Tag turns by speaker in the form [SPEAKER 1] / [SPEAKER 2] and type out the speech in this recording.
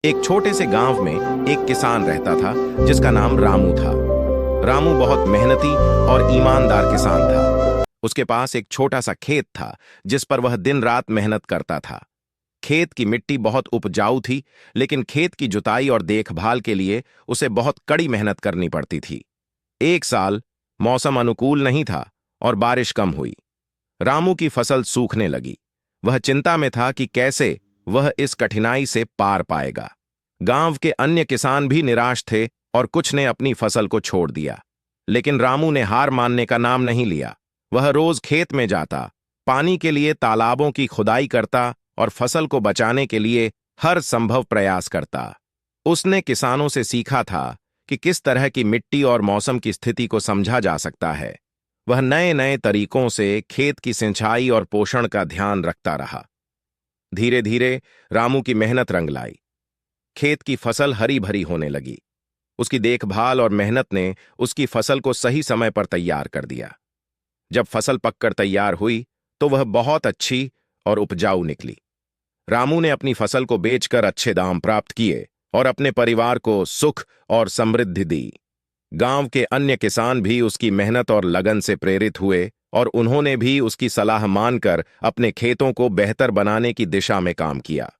[SPEAKER 1] एक छोटे से गांव में एक किसान रहता था जिसका नाम रामू था। रामू बहुत मेहनती और ईमानदार किसान था। उसके पास एक छोटा सा खेत था जिस पर वह दिन रात मेहनत करता था। खेत की मिट्टी बहुत उपजाऊ थी, लेकिन खेत की जुताई और देखभाल के लिए उसे बहुत कड़ी मेहनत करनी पड़ती थी। एक साल मौसम अनुकूल नहीं था और बारिश कम हुई। रामू की फसल सूखने लगी। वह चिंता में था कि कैसे वह इस कठिनाई से पार पाएगा। गांव के अन्य किसान भी निराश थे और कुछ ने अपनी फसल को छोड़ दिया। लेकिन रामू ने हार मानने का नाम नहीं लिया। वह रोज खेत में जाता, पानी के लिए तालाबों की खुदाई करता और फसल को बचाने के लिए हर संभव प्रयास करता। उसने किसानों से सीखा था कि किस तरह की मिट्टी और मौसम की स्थिति को समझा जा सकता है। वह नए नए तरीकों से खेत की सिंचाई और पोषण का ध्यान रखता रहा। धीरे धीरे रामू की मेहनत रंग लाई। खेत की फसल हरी भरी होने लगी। उसकी देखभाल और मेहनत ने उसकी फसल को सही समय पर तैयार कर दिया। जब फसल पककर तैयार हुई तो वह बहुत अच्छी और उपजाऊ निकली। रामू ने अपनी फसल को बेचकर अच्छे दाम प्राप्त किए और अपने परिवार को सुख और समृद्धि दी। गांव के अन्य किसान भी उसकी मेहनत और लगन से प्रेरित हुए और उन्होंने भी उसकी सलाह मानकर अपने खेतों को बेहतर बनाने की दिशा में काम किया।